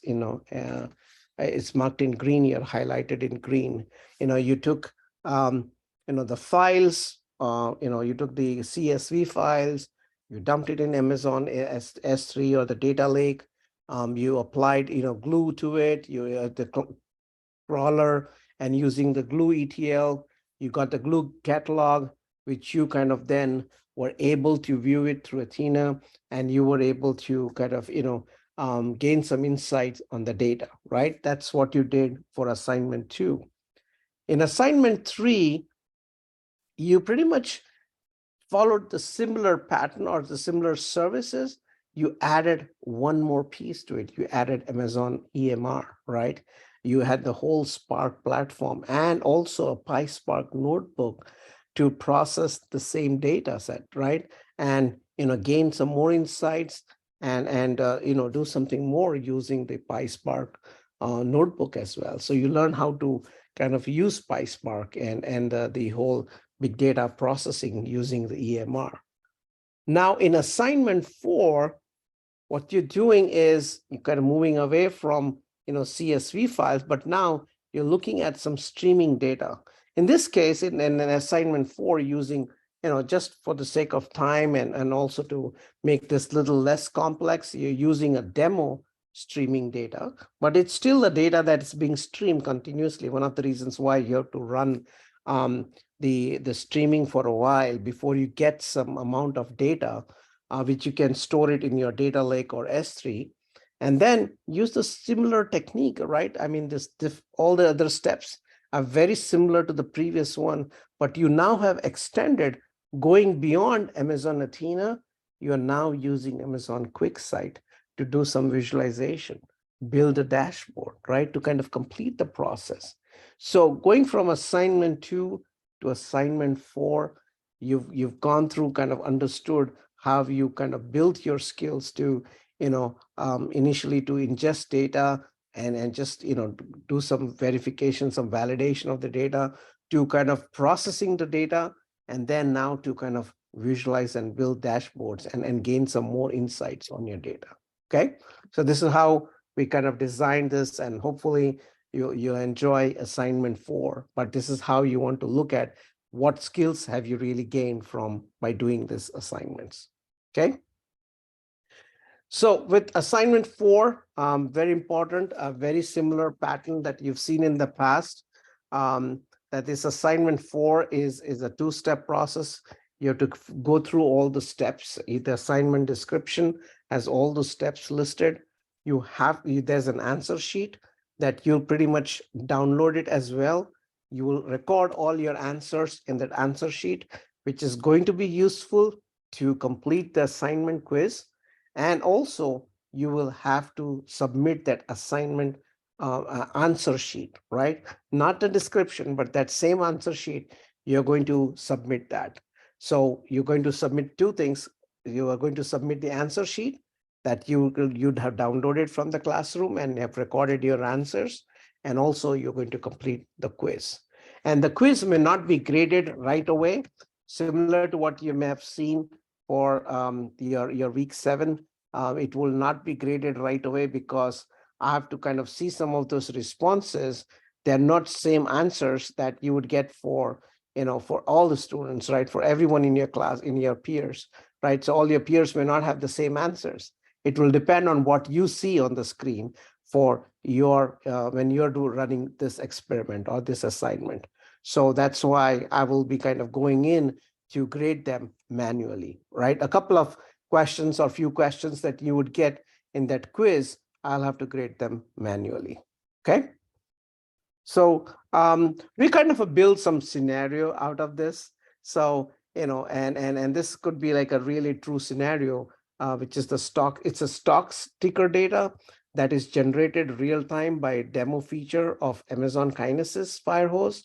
it's marked in green here, highlighted in green. You took, the files, you took the CSV files, you dumped it in Amazon S3 or the data lake. You applied, glue to it, the crawler, and using the glue ETL, you got the glue catalog, which you kind of then were able to view it through Athena, and you were able to kind of, gain some insights on the data, right? That's what you did for assignment 2. In assignment 3, you pretty much followed the similar pattern or the similar services. You added one more piece to it. You added Amazon EMR, right? You had the whole Spark platform and also a PySpark notebook to process the same data set, right? And gain some more insights, and do something more using the PySpark notebook as well. So you learn how to kind of use PySpark and the whole big data processing using the EMR. Now in assignment 4, what you're doing is you're kind of moving away from CSV files, but now you're looking at some streaming data. In this case, in an assignment 4, using just for the sake of time and also to make this little less complex, you're using a demo streaming data, but it's still the data that's being streamed continuously. One of the reasons why you have to run the streaming for a while before you get some amount of data, which you can store it in your data lake or S3, and then use the similar technique, right? I mean, all the other steps are very similar to the previous one, but you now have extended, going beyond Amazon Athena. You are now using Amazon QuickSight to do some visualization, build a dashboard, right? To kind of complete the process. So going from assignment 2 to assignment 4, you've gone through, kind of understood have you kind of built your skills to, initially to ingest data and just, do some verification, some validation of the data, to kind of processing the data, and then now to kind of visualize and build dashboards and gain some more insights on your data. Okay, so this is how we kind of designed this, and hopefully you enjoy assignment 4, but this is how you want to look at what skills have you really gained from by doing these assignments. Okay. So with assignment 4, very important, a very similar pattern that you've seen in the past, that this assignment 4 is a 2-step process. You have to go through all the steps. The assignment description has all the steps listed. There's an answer sheet that you'll pretty much download it as well. You will record all your answers in that answer sheet, which is going to be useful to complete the assignment quiz. And also, you will have to submit that assignment answer sheet, right? Not the description, but that same answer sheet, you're going to submit that. So you're going to submit 2 things. You are going to submit the answer sheet that you'd have downloaded from the classroom and have recorded your answers. And also you're going to complete the quiz. And the quiz may not be graded right away, similar to what you may have seen for your week 7. It will not be graded right away because I have to kind of see some of those responses. They're not same answers that you would get for all the students, right? For everyone in your class, in your peers, right? So all your peers may not have the same answers. It will depend on what you see on the screen for your when you're running this experiment or this assignment. So that's why I will be kind of going in to grade them manually, right? A couple of questions or few questions that you would get in that quiz, I'll have to grade them manually. Okay. So we kind of build some scenario out of this. So, and this could be like a really true scenario, which is the stock. It's a stock sticker data that is generated real time by a demo feature of Amazon Kinesis Firehose.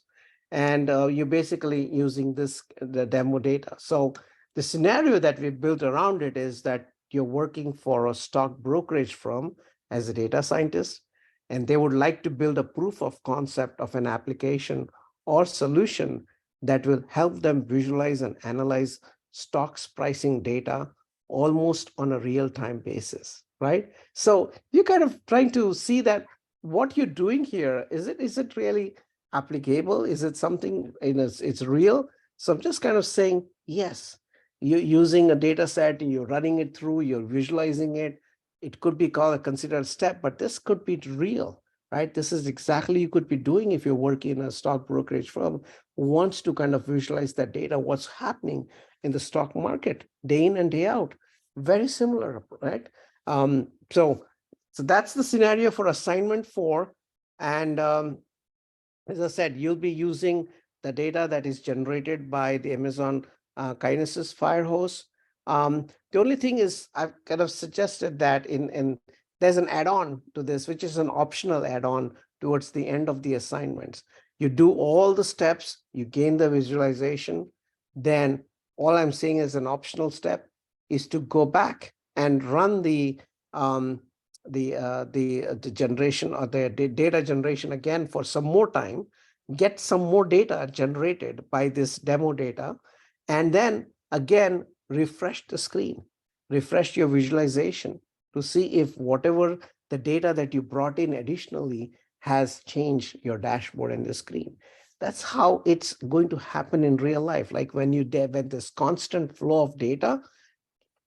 And you're basically using the demo data. So the scenario that we built around it is that you're working for a stock brokerage firm as a data scientist, and they would like to build a proof of concept of an application or solution that will help them visualize and analyze stocks pricing data almost on a real-time basis, right? So you're kind of trying to see that what you're doing here, is it really applicable? Is it something, it's real? So I'm just kind of saying, yes, you're using a data set, you're running it through, you're visualizing it. It could be called a considered step, but this could be real, right? This is exactly you could be doing if you're working in a stock brokerage firm who wants to kind of visualize that data, what's happening in the stock market day in and day out. Very similar, right? So that's the scenario for assignment 4. And as I said, you'll be using the data that is generated by the Amazon Kinesis Firehose. The only thing is I've kind of suggested that there's an add-on to this, which is an optional add-on towards the end of the assignments. You do all the steps, you gain the visualization, then all I'm saying is an optional step is to go back and run the generation or the data generation again for some more time, get some more data generated by this demo data, and then again refresh the screen, refresh your visualization to see if whatever the data that you brought in additionally has changed your dashboard and the screen. That's how it's going to happen in real life. Like when this constant flow of data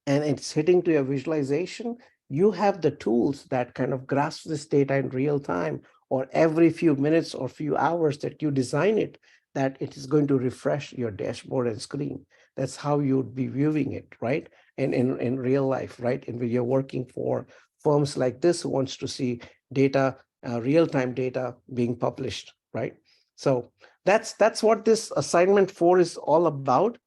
and it's hitting to your visualization, you have the tools that kind of grasp this data in real time, or every few minutes or few hours that you design it, that it is going to refresh your dashboard and screen. That's how you'd be viewing it, right? And in real life, right? And when you're working for firms like this who wants to see data, real-time data being published, right? So that's what this assignment 4 is all about.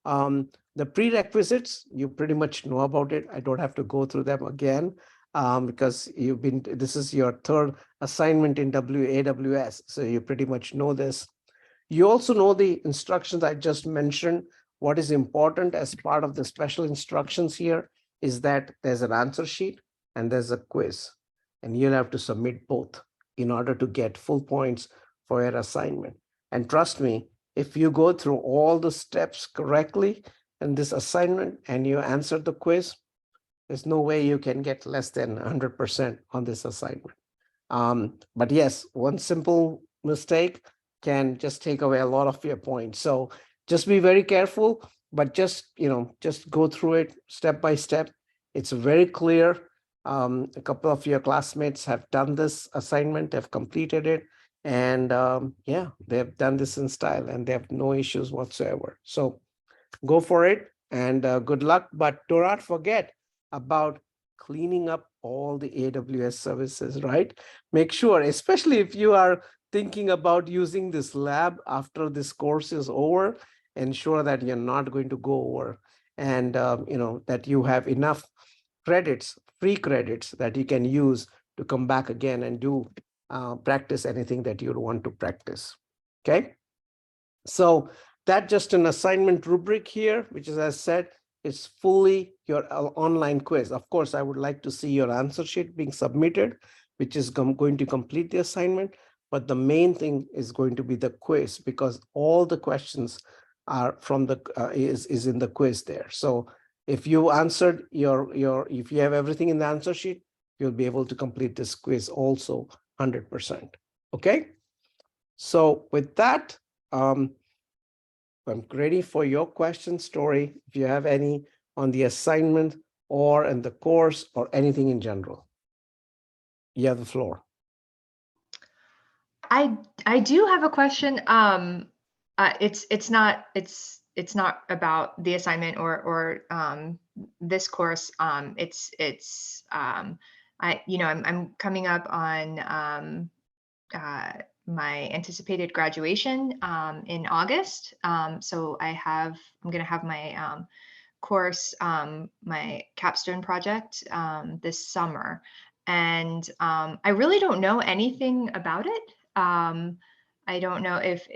The prerequisites, you pretty much know about it. I don't have to go through them again because this is your 3rd assignment in AWS. So you pretty much know this. You also know the instructions I just mentioned what is important as part of the special instructions here is that there's an answer sheet and there's a quiz, and you'll have to submit both in order to get full points for your assignment. And trust me, if you go through all the steps correctly in this assignment and you answer the quiz, there's no way you can get less than 100% on this assignment. But yes, one simple mistake can just take away a lot of your points. So just be very careful, but just go through it step by step. It's very clear. A couple of your classmates have done this assignment, have completed it, and yeah, they've done this in style and they have no issues whatsoever. So go for it, and good luck. But do not forget about cleaning up all the AWS services, right? Make sure, especially if you are thinking about using this lab after this course is over, ensure that you're not going to go over, and that you have enough credits, free credits, that you can use to come back again and do practice anything that you want to practice. Okay, so that just an assignment rubric here, which, as I said, is fully your online quiz. Of course, I would like to see your answer sheet being submitted, which is going to complete the assignment. But the main thing is going to be the quiz, because all the questions are from the is in the quiz there. So if you answered if you have everything in the answer sheet, you'll be able to complete this quiz also 100%. Okay. So with that, I'm ready for your question, Story, if you have any on the assignment or in the course or anything in general. You have the floor. I do have a question. It's not about the assignment or this course. I'm coming up on my anticipated graduation in August. So I'm going to have my course, my capstone project this summer. And I really don't know anything about it. I don't know if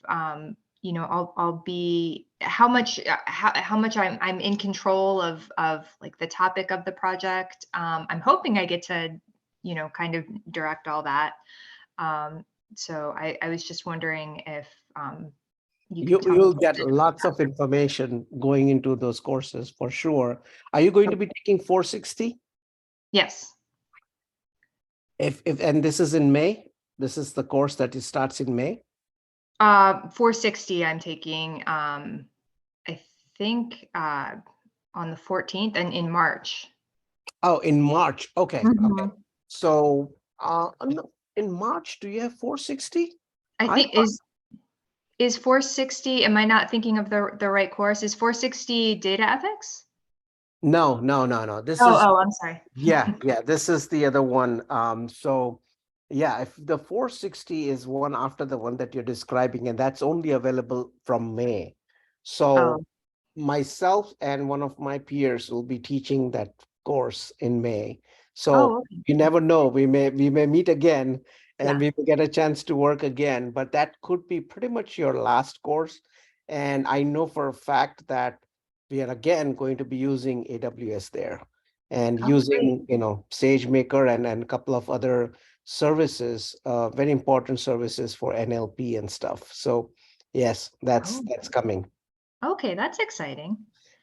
I'll be how much I'm in control of like the topic of the project. I'm hoping I get to kind of direct all that. So I was just wondering if You'll get lots of information going into those courses for sure. Are you going to be taking 460? Yes. And this is in May. This is the course that it starts in May. 460 I'm taking I think on the 14th and in March. Oh, in March. Okay. Mhm. Okay. So in March, do you have 460? I think is 460, am I not thinking of the right course? Is 460 data ethics? No. This is I'm sorry. yeah, this is the other one. So yeah, if the 460 is one after the one that you're describing, and that's only available from May. So myself and one of my peers will be teaching that course in May. So Okay. you never know, we may meet again and Yeah. we may get a chance to work again, but that could be pretty much your last course. And I know for a fact that we are again going to be using AWS there and Oh, great. using, SageMaker and a couple of other services, very important services for NLP and stuff. So yes, that's coming. Okay, that's exciting.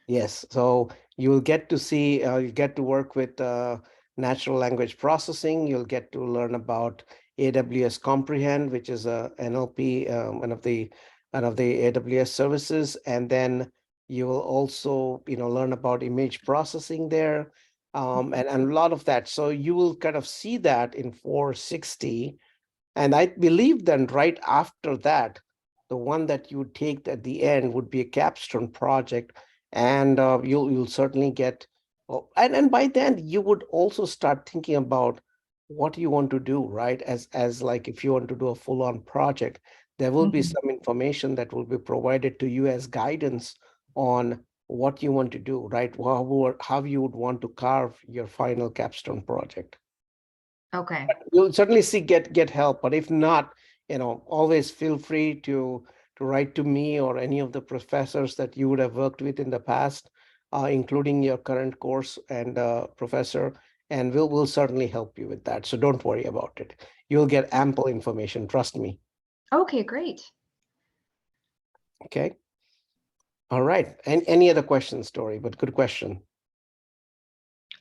Yes, so you'll get to see, you get to work with natural language processing. You'll get to learn about AWS Comprehend, which is a NLP, one of the AWS services, and then you will also, learn about image processing there, and a lot of that. So you will kind of see that in 460, and I believe then right after that, the one that you would take at the end would be a capstone project, and you'll certainly get, and by then you would also start thinking about what you want to do, right? As like if you want to do a full-on project, there will be some information that will be provided to you as guidance on what you want to do, right? How you would want to carve your final capstone project. Okay. You'll certainly get help, but if not, always feel free to to write to me or any of the professors that you would have worked with in the past, including your current course and professor, and we'll certainly help you with that. So don't worry about it. You'll get ample information, trust me. Okay, great. Okay. All right. And any other questions, Tori? But good question.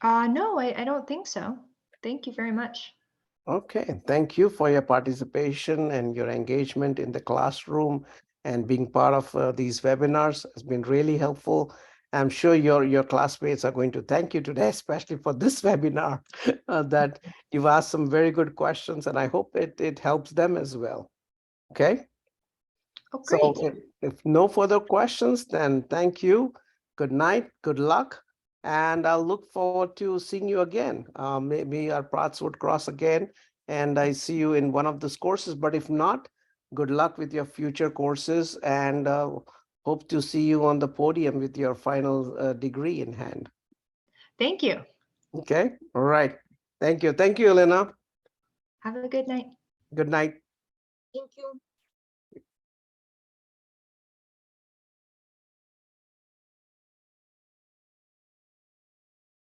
No, I don't think so. Thank you very much. Okay, thank you for your participation and your engagement in the classroom and being part of these webinars. Has been really helpful. I'm sure your classmates are going to thank you today, especially for this webinar, that you've asked some very good questions, and I hope it helps them as well. Okay. Oh, So great. if no further questions, then thank you. Good night, good luck, and I'll look forward to seeing you again. Maybe our paths would cross again, and I see you in one of those courses. But if not, good luck with your future courses, and hope to see you on the podium with your final degree in hand. Thank you. Okay, all right. Thank you. Thank you, Elena. Have a good night. Good night. Thank you.